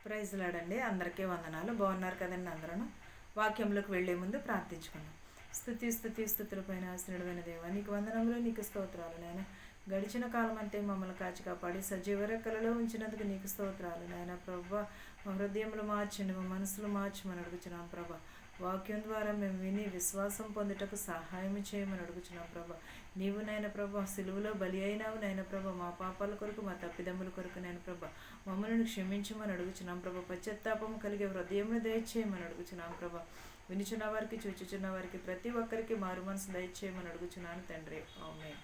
Praise లాడండి. అందరికీ వందనాలు. బాగున్నారు కదండి అందరూ. వాక్యంలోకి వెళ్లే ముందు ప్రార్థించుకున్నాం. స్థుతులపైన ఆశ్రయుడైన దేవా, నీకు వందనములు, నీకు స్తోత్రాలు నాయన. గడిచిన కాలం అంతే మమ్మల్ని కాచి కాపాడి సజీవ రెక్కలలో ఉంచినందుకు నీకు స్తోత్రాలు నాయన. ప్రభా, మా హృదయములు మార్చండి, మా మనసులు మార్చమని అడుగుచున్నాం ప్రభా. వాక్యం ద్వారా మేము విని విశ్వాసం పొందుటకు సహాయం చేయమని అడుగుచున్నాం ప్రభా. నీవు నాయన ప్రభా సిలువలో బలి అయినావు నాయన ప్రభా, మా పాపాల కొరకు, మా తప్పిదమ్ముల కొరకు నాయన ప్రభా మమ్మల్ని క్షమించమని అడుగుచున్నాం ప్రభా. పశ్చాత్తాపం కలిగే హృదయమును దయచేయమని అడుగుచున్నాం ప్రభా. వినిచున్న వారికి, చూచుచున్న వారికి, ప్రతి ఒక్కరికి మారు మనసు దయచేయమని అడుగుచున్నాను తండ్రి. ఆమేన్.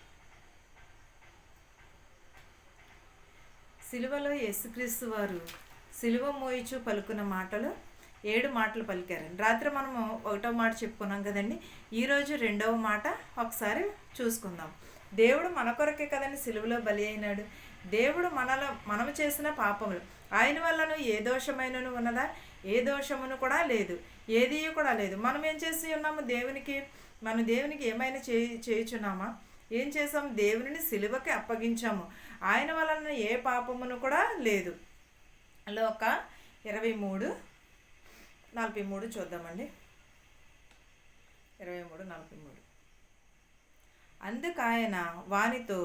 సిలువలో యేసుక్రీస్తు వారు సిలువ మోయిచు పలుకున్న మాటలు 7 మాటలు పలికారండి. రాత్రి మనము 1వ మాట చెప్పుకున్నాం కదండి. ఈరోజు 2వ మాట ఒకసారి చూసుకుందాం. దేవుడు మన కొరకే కదండి సిలువలో బలి అయినాడు. దేవుడు మనము చేసిన పాపములు ఆయన వల్లను ఏ దోషమైనను ఉన్నదా? ఏ దోషమును కూడా లేదు, ఏది కూడా లేదు. మనం ఏం చేసి ఉన్నాము? దేవునికి ఏమైనా చేయుచున్నామా? ఏం చేసాము? దేవుని సిలువకి అప్పగించాము. ఆయన వలన ఏ పాపమును కూడా లేదు. లోక 23:43 చూద్దామండి. 23:43. అందుకాయన వానితో,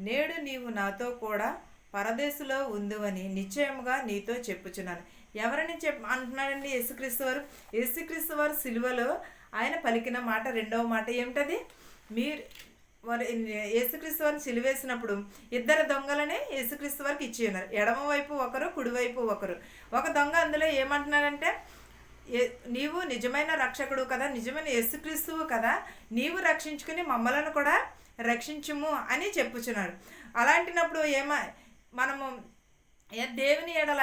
నేడు నీవు నాతో కూడా పరదేశులో ఉందువని నిశ్చయముగా నీతో చెప్పుచున్నాను. ఎవరని అంటున్నాడండి? యేసుక్రీస్తు వారు సిలువలో ఆయన పలికిన మాట 2వ మాట ఏమిటది? యేసుక్రీస్తు వారిని సిలువేసినప్పుడు 2 దొంగలనే యేసుక్రీస్తు వారికి ఇచ్చి ఉన్నారు. ఎడమ వైపు ఒకరు, కుడివైపు ఒకరు. ఒక దొంగ అందులో ఏమంటున్నాడంటే, నీవు నిజమైన రక్షకుడు కదా, నిజమైన యేసుక్రీస్తువు కదా, నీవు రక్షించుకుని మమ్మలను కూడా రక్షించుము అని చెప్పుచున్నాడు. అలాంటినప్పుడు మనము దేవుని ఎడల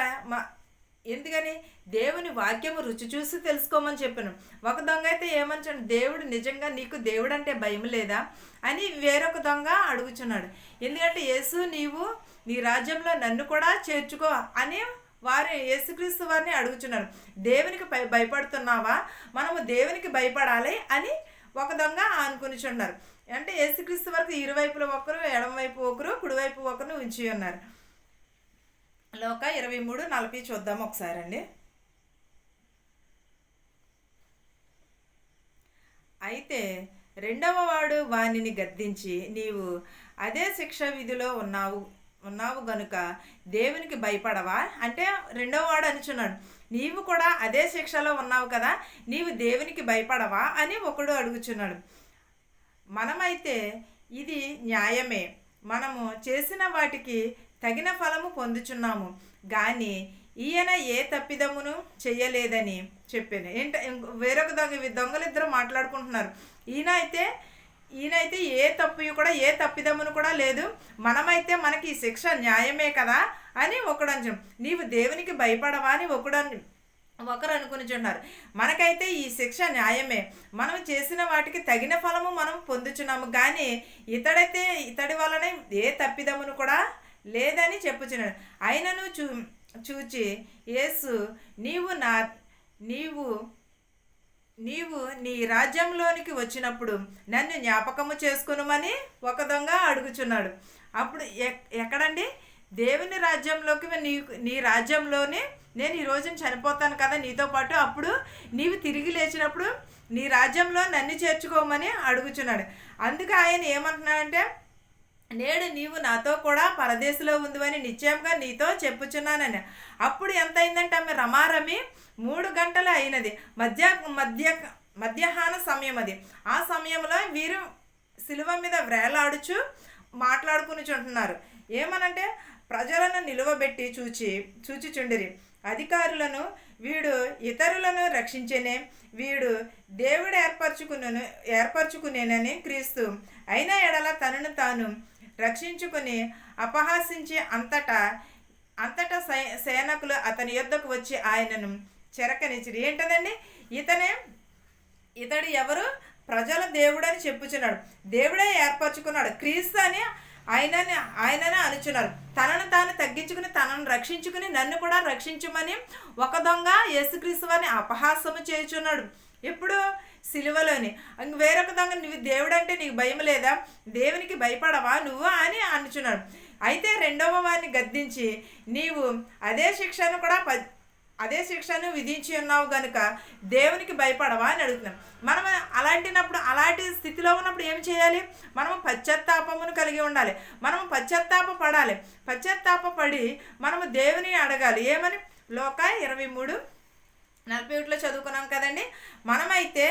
ఎందుకని? దేవుని వాక్యము రుచి చూసి తెలుసుకోమని చెప్పాను. ఒక దొంగ అయితే ఏమని, దేవుడు నిజంగా నీకు దేవుడు అంటే భయం లేదా అని వేరొక దొంగ అడుగుచున్నాడు. ఎందుకంటే యేసు, నీవు నీ రాజ్యంలో నన్ను కూడా చేర్చుకో అని యేసుక్రీస్తు వారిని అడుగుచున్నారు. దేవునికి భయపడుతున్నావా? మనము దేవునికి భయపడాలి అని ఒక దొంగ అనుకునిచున్నారు. అంటే యేసుక్రీస్తు వారికి ఇరువైపులో ఒకరు, ఎడమవైపు ఒకరు, కుడివైపు ఒకరు ఉంచి ఉన్నారు. లోక 23:40 చూద్దాం ఒకసారి అండి. అయితే 2వ వాడు వానిని గద్దించి, నీవు అదే శిక్ష విధిలో ఉన్నావు గనుక దేవునికి భయపడవా అంటే 2వ వాడు అనుచున్నాడు, నీవు కూడా అదే శిక్షలో ఉన్నావు కదా, నీవు దేవునికి భయపడవా అని ఒకడు అడుగుచున్నాడు. మనమైతే ఇది న్యాయమే, మనము చేసిన వాటికి తగిన ఫలము పొందుచున్నాము, కానీ ఈయన ఏ తప్పిదమును చెయ్యలేదని చెప్పాను. వేరొక దొంగలిద్దరూ మాట్లాడుకుంటున్నారు. ఈయనైతే ఏ తప్పిదమును కూడా లేదు, మనమైతే మనకి ఈ శిక్ష న్యాయమే కదా అని ఒకడు అంచు. నీవు దేవునికి భయపడవా అని ఒకరు అనుకునిచున్నారు. మనకైతే ఈ శిక్ష న్యాయమే, మనం చేసిన వాటికి తగిన ఫలము మనం పొందుచున్నాము, కానీ ఇతడి వలనే ఏ తప్పిదమును కూడా లేదని చెప్పుచున్నాడు. ఆయనను చూచి యేసు, నీవు నీ రాజ్యంలోనికి వచ్చినప్పుడు నన్ను జ్ఞాపకము చేసుకునుమని ఒక దొంగ అడుగుచున్నాడు. అప్పుడు ఎక్కడండి? దేవుని రాజ్యంలోకి, నీ రాజ్యంలోనే నేను ఈ రోజున చనిపోతాను కదా నీతో పాటు, అప్పుడు నీవు తిరిగి లేచినప్పుడు నీ రాజ్యంలో నన్ను చేర్చుకోమని అడుగుచున్నాడు. అందుకే ఆయన ఏమంటున్నాడంటే, నేడు నీవు నాతో కూడా పరదేశంలో ఉందివని నిశ్చయంగా నీతో చెప్పుచున్నానని. అప్పుడు ఎంత అయిందంటే ఆమె రమారమి 3 గంటలు అయినది. మధ్యాహ్న సమయం అది. ఆ సమయంలో వీరు సిలువ మీద వ్రేలాడుచు మాట్లాడుకునిచుంటున్నారు. ఏమనంటే, ప్రజలను నిలువబెట్టి చూచిచుండిరి. అధికారులను, వీడు ఇతరులను రక్షించేనే, వీడు దేవుడు ఏర్పరచుకునేనని క్రీస్తు అయిన ఎడల తనను తాను రక్షించుకుని అపహాసించి అంతటా సేనకులు అతని యొద్దకు వచ్చి ఆయనను చెరకనిచ్చిరి. ఏంటదండి? ఇతడు ఎవరు? ప్రజల దేవుడని చెప్పుచున్నాడు. దేవుడే ఏర్పరచుకున్నాడు, క్రీస్తు అని ఆయననే అనుచున్నారు. తనను తాను తగ్గించుకుని, తనను రక్షించుకుని, నన్ను కూడా రక్షించుమని ఒక దొంగ యేసుక్రీస్తు వారిని అపహాసము చేయుచున్నాడు. ఎప్పుడు? సిలువలోని. వేరొక దొంగ, నువ్వు దేవుడు అంటే నీకు భయం లేదా, దేవునికి భయపడవా నువ్వు అని అనుచున్నాడు. అయితే 2వ వారిని గద్దించి, నీవు అదే శిక్షను కూడా అదే శిక్షను విధించి ఉన్నావు గనుక దేవునికి భయపడవా అని అడుగుతున్నాం. మనం అలాంటి స్థితిలో ఉన్నప్పుడు ఏం చేయాలి? మనము పశ్చాత్తాపమును కలిగి ఉండాలి. మనము పశ్చాత్తాప పడాలి. పశ్చాత్తాప పడి మనము దేవుని అడగాలి. ఏమని? లోక 23:41 చదువుకున్నాం కదండి. మనమైతే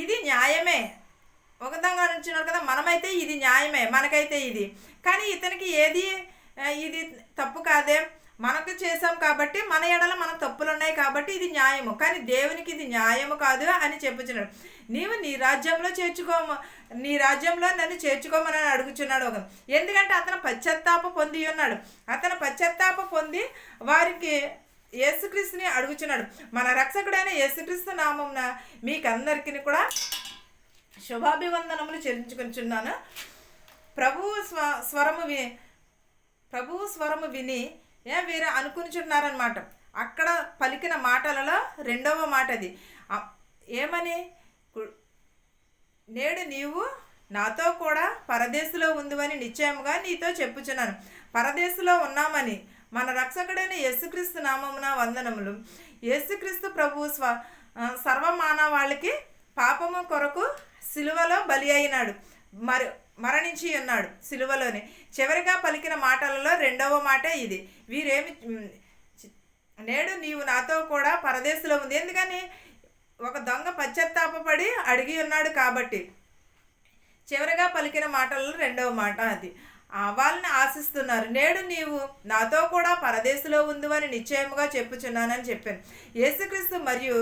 ఇది న్యాయమే, ఒక దొంగ నుంచున్నాడు కదా, మనమైతే ఇది న్యాయమే, మనకైతే ఇది, కానీ ఇతనికి ఇది తప్పు కాదే, మనకు చేసాం కాబట్టి మన ఎడల మన తప్పులు ఉన్నాయి కాబట్టి ఇది న్యాయము, కానీ దేవునికి ఇది న్యాయము కాదు అని చెప్పుచున్నాడు. నీవు నీ రాజ్యంలో నన్ను చేర్చుకోమని అడుగుచున్నాడు. ఎందుకంటే అతను పశ్చాత్తాప పొంది ఉన్నాడు. అతను పశ్చాత్తాప పొంది వారికి యేసుక్రీస్తుని అడుగుచున్నాడు. మన రక్షకుడైన యేసుక్రీస్తు నామమున మీకందరికీ కూడా శుభాభివందనములు చెల్లించుకుంటున్నాను. ప్రభువు స్వరము విని వీరు అనుకునిచున్నారనమాట. అక్కడ పలికిన మాటలలో రెండవ మాట అది. ఏమని? నేడు నీవు నాతో కూడా పరదేశంలో ఉందివని నిశ్చయముగా నీతో చెప్పుచున్నాను. పరదేశంలో ఉన్నామని మన రక్షకుడైన యేసుక్రీస్తు నామమున వందనములు. యేసుక్రీస్తు ప్రభువు సర్వమానవాళికి పాపము కొరకు సిలువలో బలి అయినాడు, మరణించి ఉన్నాడు సిలువలోనే. చివరిగా పలికిన మాటలలో రెండవ మాటే ఇది. వీరేమి? నేడు నీవు నాతో కూడా పరదేశంలో ఉంది. ఎందుకని? ఒక దొంగ పశ్చాత్తాపడి అడిగి ఉన్నాడు కాబట్టి చివరిగా పలికిన మాటలలో రెండవ మాట అది. వాళ్ళని ఆశిస్తున్నారు. నేడు నీవు నాతో కూడా పరదేశంలో ఉందివని నిశ్చయముగా చెప్పుచున్నానని చెప్పాను. యేసుక్రీస్తు మరియు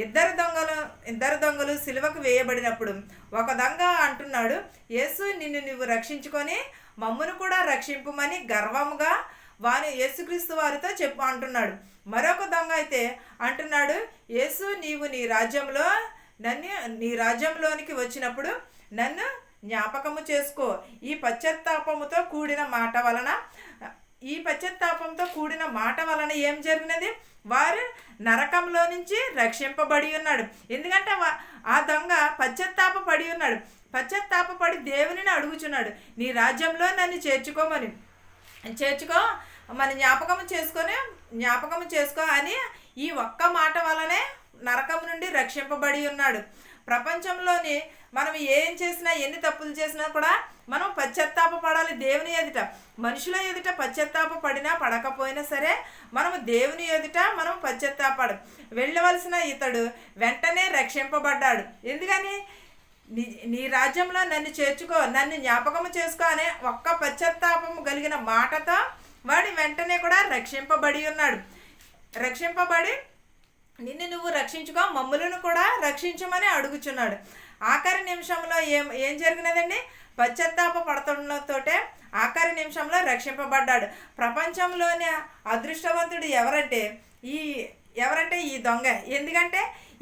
ఇద్దరు దొంగలు సిలువకు వేయబడినప్పుడు ఒక దొంగ అంటున్నాడు, యేసు నిన్ను నువ్వు రక్షించుకొని మమ్మును కూడా రక్షింపుమని గర్వముగా యేసుక్రీస్తు వారితో అంటున్నాడు. మరొక దొంగ అయితే అంటున్నాడు, యేసు నీవు నీ రాజ్యంలోనికి వచ్చినప్పుడు నన్ను జ్ఞాపకము చేసుకో. ఈ పశ్చాత్తాపంతో కూడిన మాట వలన ఏం జరిగినది? వారు నరకంలో నుంచి రక్షింపబడి ఉన్నాడు. ఎందుకంటే ఆ దొంగ పశ్చాత్తాపడి ఉన్నాడు. పశ్చాత్తాపడి దేవునిని అడుగుచున్నాడు, నీ రాజ్యంలో నన్ను జ్ఞాపకము చేసుకో అని ఈ ఒక్క మాట వలనే నరకం నుండి రక్షింపబడి ఉన్నాడు. ప్రపంచంలోని మనం ఏం చేసినా, ఎన్ని తప్పులు చేసినా కూడా మనం పశ్చాత్తాప పడాలి దేవుని ఎదుట. మనుషుల ఎదుట పశ్చాత్తాప పడినా పడకపోయినా సరే మనము దేవుని ఎదుట మనం పశ్చాత్తాపడు. వెళ్ళవలసిన ఇతడు వెంటనే రక్షింపబడ్డాడు. ఎందుకని? నీ రాజ్యంలో నన్ను చేర్చుకో, నన్ను జ్ఞాపకము చేసుకో అనే ఒక్క పశ్చాత్తాపము కలిగిన మాటతో వాడు వెంటనే కూడా రక్షింపబడి ఉన్నాడు. రక్షింపబడి నిన్ను నువ్వు రక్షించుకో, మమ్ములను కూడా రక్షించమని అడుగుచున్నాడు. ఆఖరి నిమిషంలో ఏం జరిగినదండి? పశ్చాత్తాప పడుతుండటంతోటే ఆఖరి నిమిషంలో రక్షింపబడ్డాడు. ప్రపంచంలోనే అదృష్టవంతుడు ఎవరంటే ఈ దొంగ. ఎందుకంటే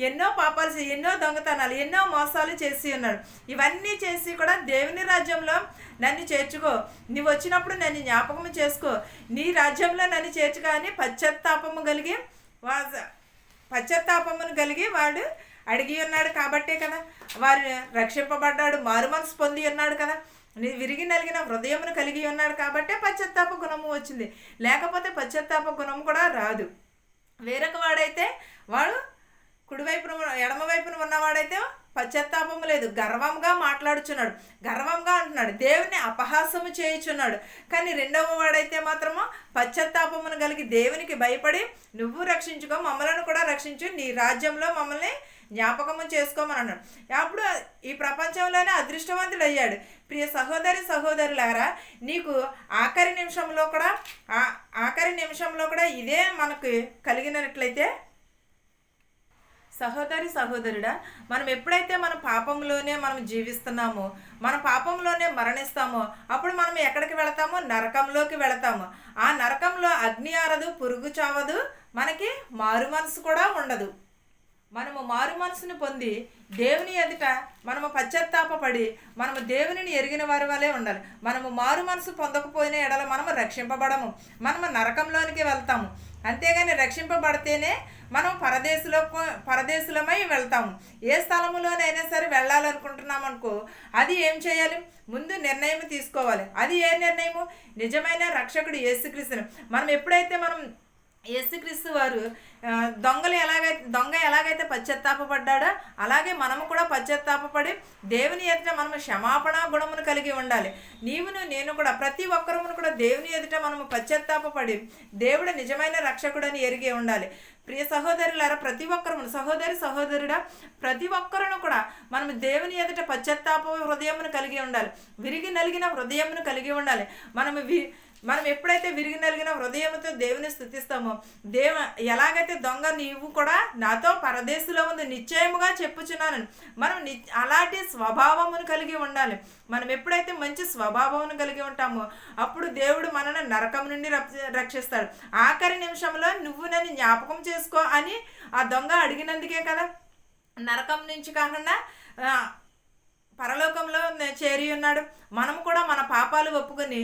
ఎన్నో పాపాలు, ఎన్నో దొంగతనాలు, ఎన్నో మోసాలు చేసి ఉన్నాడు. ఇవన్నీ చేసి కూడా దేవుని రాజ్యంలో నన్ను చేర్చుకో, నువ్వు వచ్చినప్పుడు నన్ను జ్ఞాపకము చేసుకో, నీ రాజ్యంలో నన్ను చేర్చుకో అని పశ్చాత్తాపమును కలిగి వాడు అడిగి ఉన్నాడు కాబట్టే కదా వారు రక్షింపబడ్డాడు. మారు మనసు పొంది ఉన్నాడు కదా, విరిగి నలిగిన హృదయమును కలిగి ఉన్నాడు కాబట్టే పశ్చాత్తాప గుణము వచ్చింది. లేకపోతే పశ్చాత్తాప గుణము కూడా రాదు. వేరొక వాడైతే వాడు కుడివైపున ఎడమ వైపున ఉన్నవాడైతే పశ్చాత్తాపము లేదు, గర్వంగా మాట్లాడుచున్నాడు, గర్వంగా అంటున్నాడు, దేవుని అపహాసము చేయుచున్నాడు. కానీ రెండవ వాడైతే మాత్రము పశ్చాత్తాపమును కలిగి దేవునికి భయపడి నువ్వు రక్షించుకో, మమ్మలను కూడా రక్షించు, నీ రాజ్యంలో మమ్మల్ని జ్ఞాపకము చేసుకోమని అన్నాడు. అప్పుడు ఈ ప్రపంచంలోనే అదృష్టవంతుడు అయ్యాడు. ప్రియ సహోదరులారా, నీకు ఆఖరి నిమిషంలో కూడా ఇదే మనకు కలిగినట్లయితే, సహోదరుడా, మనం ఎప్పుడైతే మన పాపంలోనే మనం జీవిస్తున్నామో, మన పాపంలోనే మరణిస్తామో, అప్పుడు మనం ఎక్కడికి వెళతామో? నరకంలోకి వెళతాము. ఆ నరకంలో అగ్ని ఆరదు, పురుగు చావదు, మనకి మారు మనసు కూడా ఉండదు. మనము మారు మనసును పొంది దేవుని ఎదుట మనము పశ్చాత్తాపడి మనము దేవునిని ఎరిగిన వారి వలె ఉండాలి. మనము మారు మనసు పొందకపోయిన ఎడల మనము రక్షింపబడము, మనము నరకంలోనికి వెళ్తాము. అంతేగాని రక్షింపబడితేనే మనం పరదేశులమై వెళ్తాము. ఏ స్థలములోనైనా సరే వెళ్ళాలనుకుంటున్నాం అనుకో, అది ఏం చేయాలి? ముందు నిర్ణయం తీసుకోవాలి. అది ఏ నిర్ణయము? నిజమైన రక్షకుడు యేసుక్రీస్తును మనం ఎప్పుడైతే మనం యేసుక్రీస్తు వారు దొంగ ఎలాగైతే పశ్చాత్తాపడ్డాడో అలాగే మనము కూడా పశ్చాత్తాపడి దేవుని ఎదుట మనము క్షమాపణ గుణమును కలిగి ఉండాలి. నేను కూడా ప్రతి ఒక్కరమును కూడా దేవుని ఎదుట మనము పశ్చాత్తాపడి దేవుడు నిజమైన రక్షకుడని ఎరిగి ఉండాలి. ప్రియ సహోదరులారా, ప్రతి ఒక్కరు సహోదరుడా ప్రతి ఒక్కరును కూడా మనం దేవుని ఎదుట పశ్చాత్తాప హృదయమును కలిగి ఉండాలి. విరిగి నలిగిన హృదయమును కలిగి ఉండాలి. మనం ఎప్పుడైతే విరిగి నలిగిన హృదయంతో దేవుని స్తుతిస్తామో, ఎలాగైతే దొంగ నీవు కూడా నాతో పరదేశంలో ఉంది నిశ్చయముగా చెప్పుచున్నాను, మనం అలాంటి స్వభావమును కలిగి ఉండాలి. మనం ఎప్పుడైతే మంచి స్వభావమును కలిగి ఉంటామో అప్పుడు దేవుడు మనల్ని నరకం నుండి రక్షిస్తాడు. ఆఖరి నిమిషంలో నువ్వు నన్ను జ్ఞాపకం చేసుకో అని ఆ దొంగ అడిగినందుకే కదా నరకం నుంచి కాకుండా పరలోకంలో చేరి ఉన్నాడు. మనం కూడా మన పాపాలు ఒప్పుకొని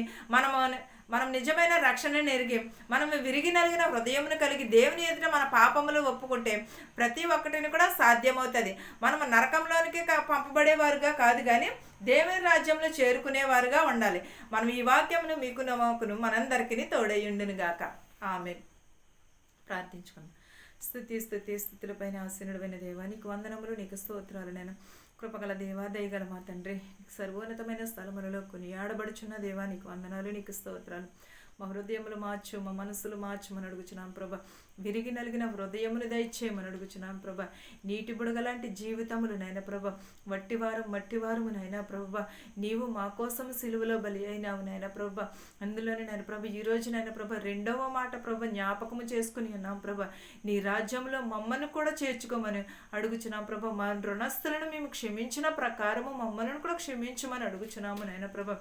మనం నిజమైన రక్షణను ఎరిగి మనం విరిగి నలిగిన హృదయమును కలిగి దేవుని ఎదుట మన పాపములు ఒప్పుకుంటే ప్రతి ఒక్కటిని కూడా సాధ్యమవుతుంది. మనం నరకంలోనికి పంపబడేవారుగా కాదు కానీ దేవుని రాజ్యంలో చేరుకునేవారుగా ఉండాలి. మనం ఈ వాక్యమును మీకు నమ్మకును మనందరికీ తోడయ్యుండును గాక. ఆమేన్. ప్రార్థించుకుందాం. స్తుతులపైన ఆసీనుడైన దేవా, నీకు వందనములు, నీకు స్తోత్రాలు. నేను కృపగల దేవా, దయగల మా తండ్రి, సర్వోన్నతమైన స్థలములలో కొనియాడబడుచున్న దేవా, నీకు వందనాలు, నీకు స్తోత్రాలు. మా హృదయములు మార్చు, మా మనసులు మార్చమని అడుగుచున్నాం ప్రభా. విరిగి నలిగిన హృదయములు దయచేయమని అడుగుచున్నాం ప్రభా. నీటి బుడగలాంటి జీవితములు నైనా ప్రభా, మట్టివారము నైనా ప్రభా, నీవు మా కోసం సిలువలో బలి అయినావు నైనా ప్రభా. అందులోనే నైనా ప్రభా ఈరోజు నైనా ప్రభా రెండవ మాట ప్రభా జ్ఞాపకము చేసుకుని ఉన్నాం ప్రభా. నీ రాజ్యంలో మమ్మల్ని కూడా చేర్చుకోమని అడుగుచున్నాం ప్రభా. మా రుణస్థులను మేము క్షమించిన ప్రకారము మమ్మల్ని కూడా క్షమించమని అడుగుచున్నాము నైనా ప్రభా.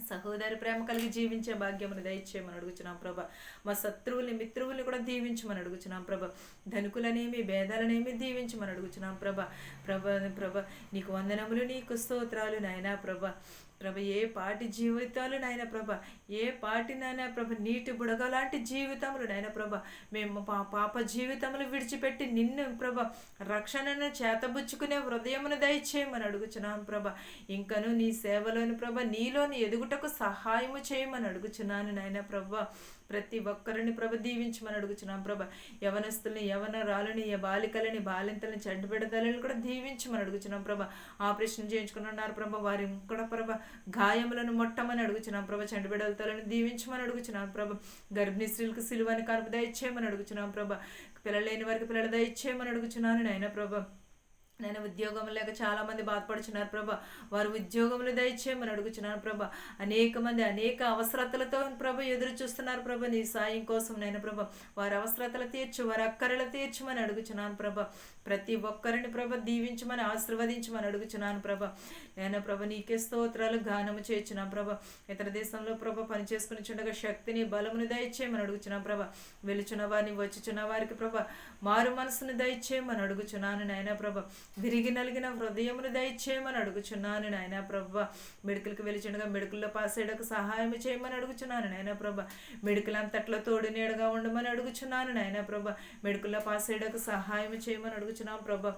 సహోదరి ప్రేమ కలిగి జీవించే భాగ్యమును దయచేయమని అడుగుచున్నాం ప్రభా. మా శత్రువుల్ని మిత్రువుల్ని కూడా దీవించమని అడుగుచున్నాం ప్రభా. ధనుకులనేమి భేదాలనేమి దీవించమని అడుగుచున్నాం ప్రభా. నీకు వందనములు, నీకు స్తోత్రాలు నాయనా ప్రభా. ఏ పాటి జీవితాలు నాయన ప్రభా, ఏ పాటి నాయన ప్రభా నీటి బుడగ లాంటి జీవితములు నాయన ప్రభా, మేము పాప జీవితములు విడిచిపెట్టి నిన్ను ప్రభా రక్షణను చేతబుచ్చుకునే హృదయమును దయచేయమని అడుగుచున్నాం ప్రభా. ఇంకను నీ సేవలోని ప్రభా నీలోని ఎదుగుటకు సహాయము చేయమని అడుగుచున్నాను నాయన ప్రభా. ప్రతి ఒక్కరిని ప్రభ దీవించమని అడుగుచున్నాం ప్రభా. యవనస్తుల్ని, యవనరాలని, బాలికలని, బాలింతలని, చెడ్డబిడతలని కూడా దీవించమని అడుగుచున్నాం ప్రభా. ఆపరేషన్ చేయించుకుని ఉన్నారు ప్రభా, వారి కూడా ప్రభా గాయములను మొట్టమని అడుగుచున్నాం ప్రభా. చెడ్డబిడతలను దీవించమని అడుగుచున్నాం ప్రభా. గర్భిణీ స్త్రీలకు సిలువని కనుపు దయచేయమని అడుగుచున్నాం ప్రభా. పిల్లలు లేని వారికి పిల్లలు దయచేయమని అడుగుచున్నాను నాయన ప్రభా. నేను ఉద్యోగం లేక చాలామంది బాధపడుచున్నారు ప్రభా, వారు ఉద్యోగములు దయచేయమని అడుగుచున్నాను ప్రభా. అనేక మంది అనేక అవసరతలతో ప్రభా ఎదురు చూస్తున్నారు ప్రభా నీ సాయం కోసం నేను ప్రభా. వారి అవసరతలు తీర్చు, వారి అక్కరలు తీర్చమని అడుగుచున్నాను ప్రభా. ప్రతి ఒక్కరిని ప్రభ దీవించమని ఆశీర్వదించమని అడుగుచున్నాను ప్రభా. నేను ప్రభ నీకే స్తోత్రాలు గానము చేయించున్నాను ప్రభా. ఇతర దేశంలో ప్రభ పని చేసుకుని చుండగా శక్తిని బలమును దయచేయమని అడుగుచున్నాను ప్రభా. వెలుచున్న వారిని వచ్చుచున్న వారికి ప్రభా మారు మనసును దయచేయమని అడుగుచున్నాను నాయన ప్రభా. విరిగి నలిగిన హృదయమును దయచేయమని అడుగుచున్నాను నాయన ప్రభా. మెడికల్కి వెలుచుండగా మెడికల్లో పాస్ అయ్యడానికి సహాయం చేయమని అడుగుచున్నాను నాయన ప్రభా. మెడికల్ అంతట్లో తోడు నీడగా ఉండమని అడుగుచున్నాను నాయన ప్రభా. మెడికల్లో పాస్ అయ్యడానికి సహాయం చేయమని అడుగుచున్నాను ప్రభా.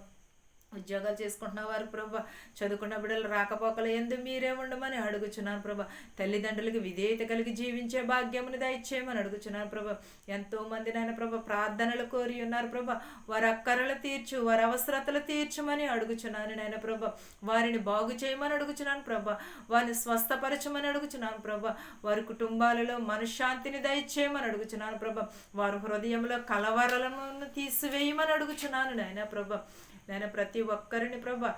ఉద్యోగాలు చేసుకుంటున్న వారు ప్రభా, చదువుకున్న బిడ్డలు రాకపోకలు ఎందు మీరే ఉండమని అడుగుచున్నాను ప్రభా. తల్లిదండ్రులకి విధేయత కలిగి జీవించే భాగ్యమును దయచేయమని అడుగుచున్నాను ప్రభా. ఎంతో మంది నాయన ప్రభా ప్రార్థనలు కోరి ఉన్నారు ప్రభా. వారి అక్కరలు తీర్చు, వారి అవసరతలు తీర్చమని అడుగుచున్నాను నాయన ప్రభా. వారిని బాగు చేయమని అడుగుచున్నాను ప్రభా. వారిని స్వస్థపరచమని అడుగుచున్నాను ప్రభా. వారి కుటుంబాలలో మనశ్శాంతిని దయచేయమని అడుగుచున్నాను ప్రభా. వారి హృదయంలో కలవరలను తీసివేయమని అడుగుచున్నాను నాయన ప్రభా. నేను ప్రతి ఒక్కరిని ప్రభా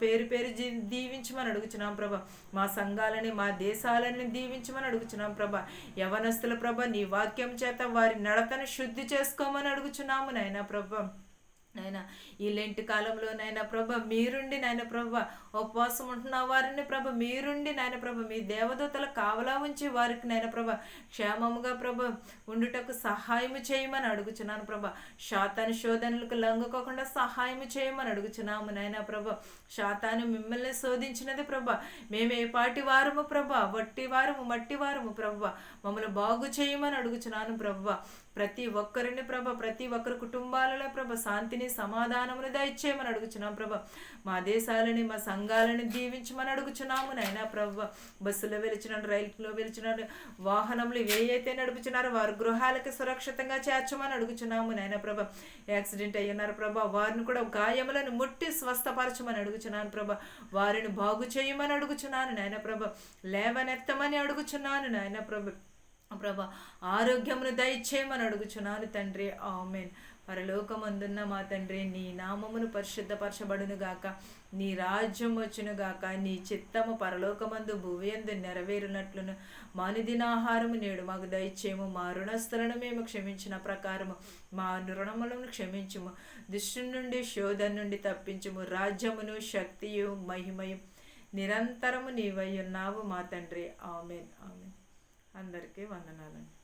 పేరు పేరు దీవించమని అడుగుచున్నాం ప్రభా. మా సంఘాలని, మా దేశాలని దీవించమని అడుగుచున్నాం ప్రభా. యవనస్తుల ప్రభా నీ వాక్యం చేత వారి నడతను శుద్ధి చేసుకోమని అడుగుచున్నాము నాయన ప్రభా. నాయన ఈ లెంటి కాలంలో నాయన ప్రభ మీరుండి నాయన ప్రభ ఉపవాసం ఉంటున్న వారిని ప్రభ మీరుండి నాయన ప్రభ మీ దేవదూతలు కావలా ఉంచి వారికి నాయన ప్రభ క్షేమముగా ప్రభ ఉండుటకు సహాయము చేయమని అడుగుచున్నాను ప్రభ. శాతాను శోధనలకు లొంగకోకుండా సహాయము చేయమని అడుగుచున్నాము నాయన ప్రభ. శాతాను మిమ్మల్ని శోధించినది ప్రభ. మేము ఏ పాటి వారము ప్రభ, వట్టి వారము, మట్టి వారము ప్రభ. మమ్మల్ని బాగు చేయమని అడుగుచున్నాను ప్రభ. ప్రతి ఒక్కరిని ప్రభ, ప్రతి ఒక్కరి కుటుంబాలలో ప్రభ శాంతిని సమాధానమును దయచేయమని అడుగుచున్నాం ప్రభ. మా దేశాలని మా సంఘాలను దీవించమని అడుగుచున్నాము నాయనా ప్రభ. బస్సులో వెలిచినారు, రైలులో వెలిచినారు, వాహనములు ఏవైతే నడుపుచున్నారో వారి గృహాలకి సురక్షితంగా చేర్చమని అడుగుచున్నాము నాయన ప్రభ. యాక్సిడెంట్ అయ్యున్నారు ప్రభ, వారిని కూడా గాయములను ముట్టి స్వస్థపరచమని అడుగుచున్నాను ప్రభ. వారిని బాగు చేయమని అడుగుచున్నాను నాయన ప్రభ. లేవనెత్తమని అడుగుచున్నాను నాయన ప్రభ. ఆరోగ్యమును దయచేయమని అడుగుచున్నాను తండ్రి. ఆమేన్. పరలోకమందున్న మా తండ్రి, నీ నామమును పరిశుద్ధపరచబడును గాక, నీ రాజ్యం వచ్చును గాక, నీ చిత్తము పరలోకమందు భూమియందు నెరవేరునట్లును మా అనుదినాహారము నేడు మాకు దయచేయము. మా రుణస్థులను మేము క్షమించిన ప్రకారము మా రుణములను క్షమించుము. దుష్టు నుండి శోధన నుండి తప్పించుము. రాజ్యమును శక్తియు మహిమయు నిరంతరము నీవై ఉన్నావు మా తండ్రి. ఆమేన్. ఆమేన్. అందరికీ వందనాలండి.